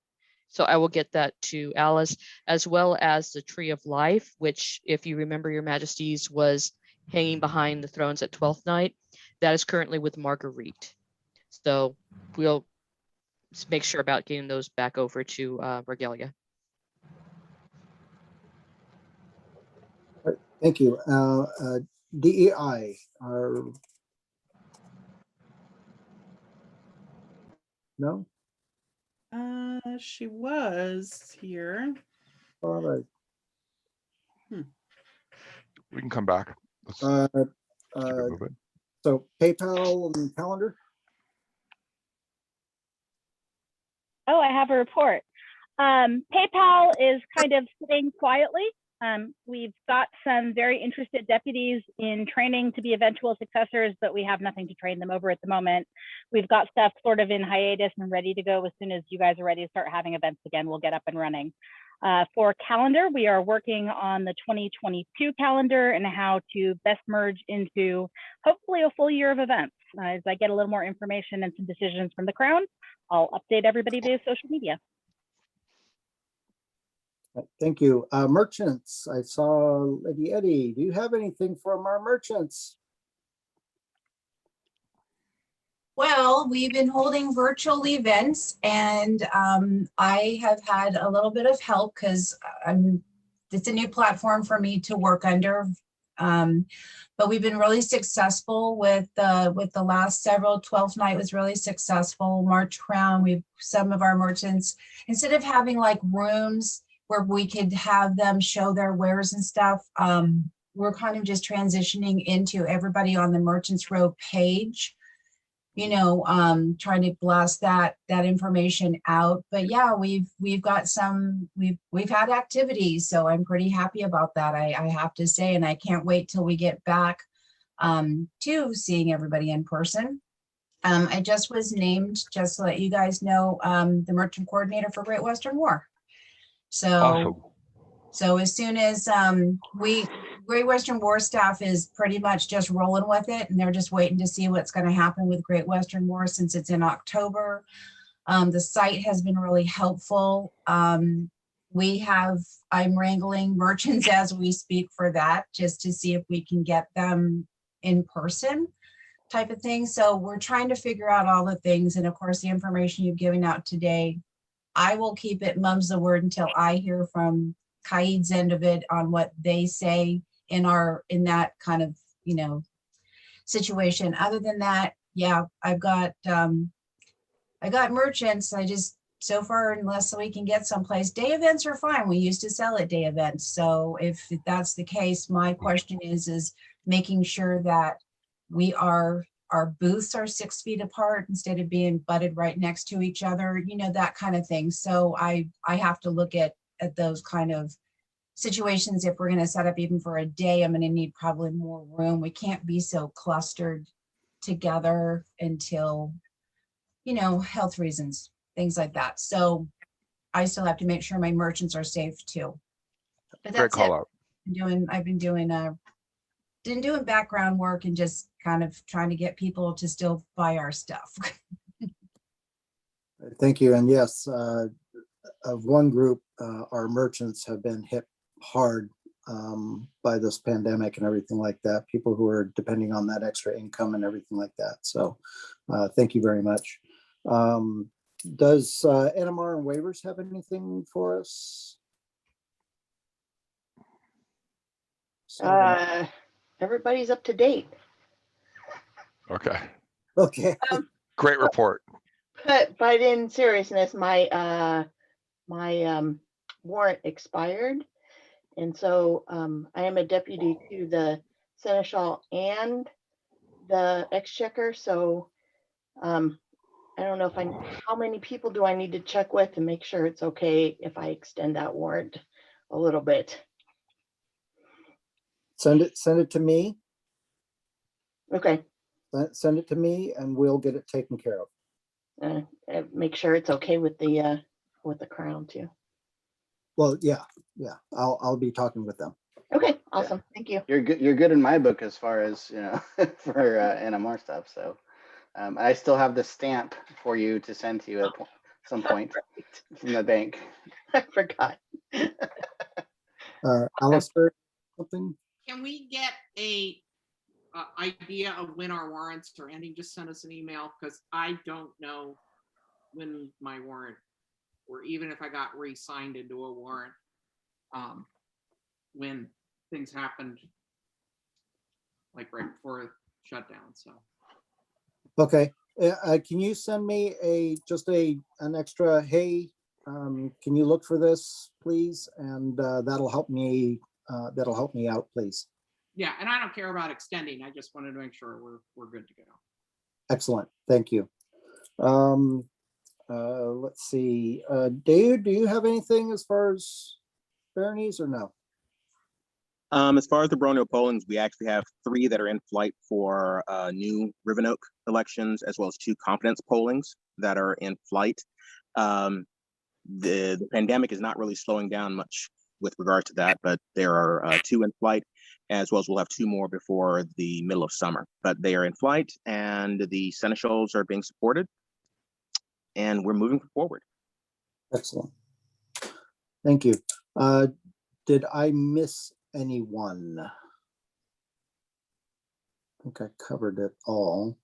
So I will get that to Alice, as well as the Tree of Life, which, if you remember, Your Majesties, was hanging behind the thrones at 12th night. That is currently with Marguerite. So we'll make sure about getting those back over to Regalia. Thank you. DEI, no? She was here. All right. We can come back. Let's keep it moving. So PayPal and calendar? Oh, I have a report. PayPal is kind of sitting quietly. We've got some very interested deputies in training to be eventual successors, but we have nothing to train them over at the moment. We've got stuff sort of in hiatus and ready to go. As soon as you guys are ready to start having events again, we'll get up and running. For calendar, we are working on the 2022 calendar and how to best merge into hopefully a full year of events. As I get a little more information and some decisions from the Crown, I'll update everybody via social media. Thank you. Merchants, I saw Lady Eddie. Do you have anything from our merchants? Well, we've been holding virtual events, and I have had a little bit of help because it's a new platform for me to work under. But we've been really successful with the last several. 12th night was really successful. March Crown, some of our merchants, instead of having like rooms where we could have them show their wares and stuff, we're kind of just transitioning into everybody on the Merchants Row page, trying to blast that information out. But yeah, we've got we've had activities, so I'm pretty happy about that, I have to say, and I can't wait till we get back to seeing everybody in person. I just was named, just to let you guys know, the merchant coordinator for Great Western War. So Awesome. So as soon as Great Western War staff is pretty much just rolling with it, and they're just waiting to see what's going to happen with Great Western War since it's in October. The site has been really helpful. I'm wrangling merchants as we speak for that, just to see if we can get them in person type of thing. So we're trying to figure out all the things. And of course, the information you've given out today, I will keep it mum's the word until I hear from Kaid's end of it on what they say in that kind of, situation. Other than that, yeah, I got merchants. So far, unless we can get someplace, day events are fine. We used to sell at day events. So if that's the case, my question is making sure that our booths are 6 feet apart instead of being butted right next to each other, that kind of thing. So I have to look at those kind of situations. If we're going to set up even for a day, I'm going to need probably more room. We can't be so clustered together until, health reasons, things like that. So I still have to make sure my merchants are safe too. But Great that's call it. out. I've been doing background work and just kind of trying to get people to still buy our stuff. Thank you. And yes, of one group, our merchants have been hit hard by this pandemic and everything like that. People who are depending on that extra income and everything like that. So thank you very much. Does NMR and waivers have anything for us? Everybody's up to date. Okay. Okay. Great report. But in seriousness, my warrant expired, and so I am a deputy to the Seneschal and the Exchequer. So I don't know how many people do I need to check with and make sure it's okay if I extend that warrant a little bit. Send it to me. Okay. Send it to me and we'll get it taken care of. Make sure it's okay with the Crown too. Well, yeah. I'll be talking with them. Okay, awesome. Thank you. You're good in my book as far as for NMR stuff. So I still have the stamp for you to send to you at some point from the bank. I forgot. Alistair, something? Can we get a idea of when our warrants are ending? Just send us an email, because I don't know when my warrant, or even if I got re-signed into a warrant, when things happened, like right before shutdown. So Okay. Can you send me an extra, hey, can you look for this, please? And that'll help me out, please. yeah, and I don't care about extending. I just wanted to make sure we're good to go. Excellent. Thank you. Let's see. Dave, do you have anything as far as Berenice or no? As far as the Borough Pollings, we actually have 3 that are in flight for new Rivenoak elections, as well as 2 competence pollings that are in flight. the pandemic is not really slowing down much with regard to that, but there are 2 in flight, as well as we'll have 2 more before the middle of summer. But they are in flight, and the seneschals are being supported, and we're moving forward. Excellent. Thank you. Did I miss anyone? I think I covered it all.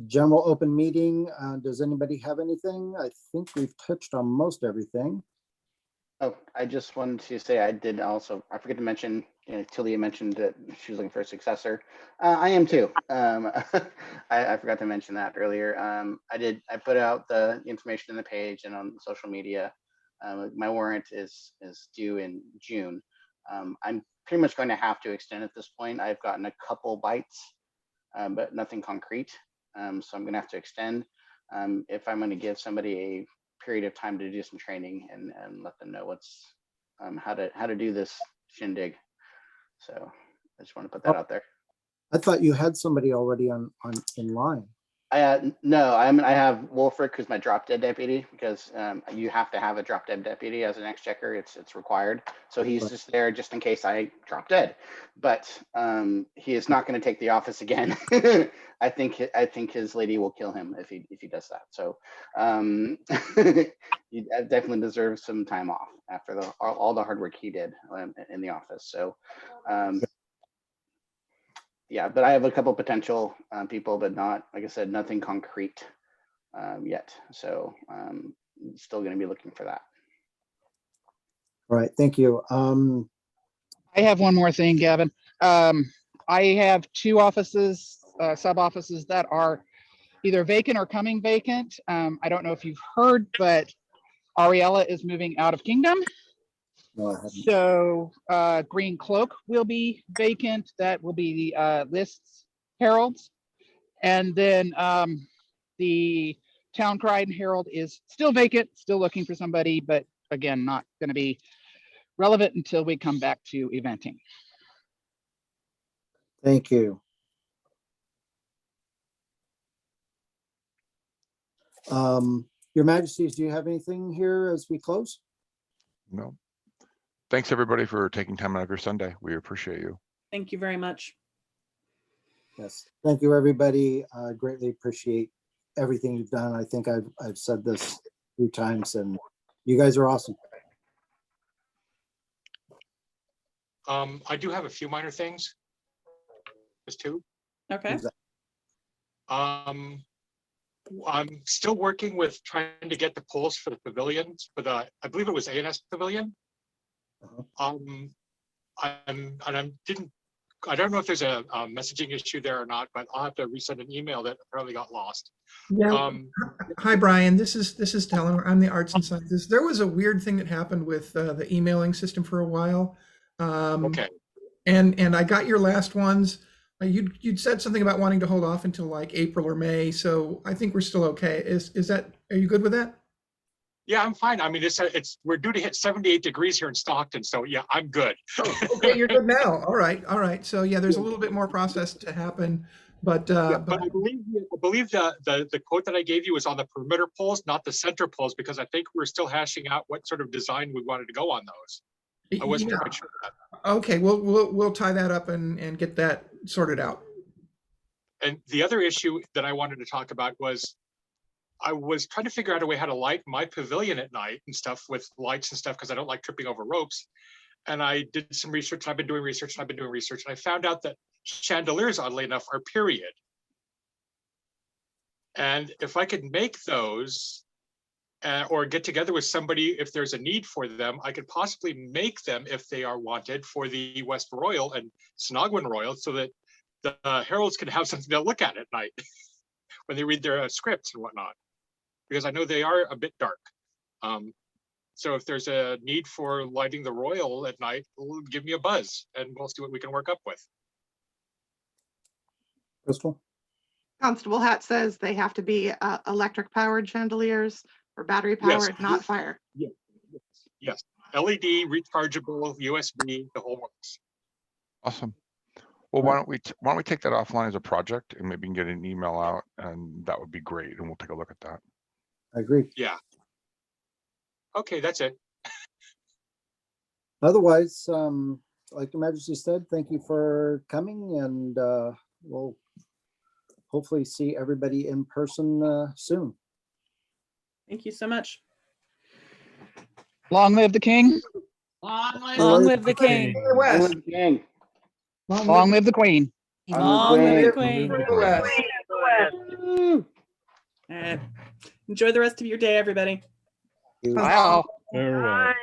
General open meeting. Does anybody have anything? I think we've touched on most everything. Oh, I just wanted to say I forget to mention, Tilly mentioned that she was looking for a successor. I am too. I forgot to mention that earlier. I put out the information in the page and on social media. My warrant is due in June. I'm pretty much going to have to extend at this point. I've gotten a couple bites, but nothing concrete. So I'm going to have to extend if I'm going to give somebody a period of time to do some training and let them know what's how to do this shindig. So I just want to put that out there. I thought you had somebody already in line. No, I have Wolfric, who's my drop dead deputy, because you have to have a drop dead deputy as an exchequer. It's required. So he's just there just in case I drop dead. But he is not going to take the office again. I think his lady will kill him if he does that. So he definitely deserves some time off after all the hard work he did in the office. So. Yeah, but I have a couple potential people, but not, like I said, nothing concrete yet. So still going to be looking for that. All right, thank you. I have one more thing, Gavin. I have 2 offices, sub offices that are either vacant or coming vacant. I don't know if you've heard, but Ariella is moving out of Kingdom. No, I haven't. So Green Cloak will be vacant. That will be the lists heralds. And then the Town Crichton Herald is still vacant, still looking for somebody, but again, not going to be relevant until we come back to eventing. Thank you. Your Majesties, do you have anything here as we close? No. Thanks everybody for taking time out of your Sunday. We appreciate you. Thank you very much. Yes, thank you, everybody. I greatly appreciate everything you've done. I think I've said this a few times, and you guys are awesome. I do have a few minor things. Just 2. Okay. I'm still working with trying to get the polls for the pavilions, for the, I believe it was ANS Pavilion. I don't know if there's a messaging issue there or not, but I'll have to resend an email that apparently got lost. Yeah. Hi, Brian. This is Talon. I'm the arts and sciences. There was a weird thing that happened with the emailing system for a while. Okay. And I got your last ones. You'd said something about wanting to hold off until like April or May. So I think we're still okay. Are you good with that? Yeah, I'm fine. I mean, we're due to hit 78 degrees here in Stockton, so yeah, I'm good. Okay, you're good now. All right. So yeah, there's a little bit more process to happen, but I believe the quote that I gave you was on the perimeter poles, not the center poles, because I think we're still hashing out what sort of design we wanted to go on those. I wasn't quite sure of that. Okay, we'll tie that up and get that sorted out. And the other issue that I wanted to talk about was I was trying to figure out a way how to light my pavilion at night and stuff with lights and stuff, because I don't like tripping over ropes. And I did some research. I've been doing research. And I found out that chandeliers, oddly enough, are period. And if I could make those or get together with somebody, if there's a need for them, I could possibly make them if they are wanted for the West Royal and Snogwin Royal, so that the heralds can have something to look at night when they read their scripts and whatnot, because I know they are a bit dark. So if there's a need for lighting the Royal at night, give me a buzz and we'll see what we can work up with. Crystal? Constable Hat says they have to be electric powered chandeliers or battery powered, not fire. Yes. LED, rechargeable, USB, the whole works. Awesome. Well, why don't we take that offline as a project, and maybe we can get an email out, and that would be great, and we'll take a look at that. I agree. Yeah. Okay, that's it. Otherwise, like Your Majesty said, thank you for coming, and we'll hopefully see everybody in person soon. Thank you so much. Long live the king. Long live the king. Long live the king. Long live the queen. Long live the Queen. queen. All right. Enjoy the rest of your day, everybody. Wow. Farewell.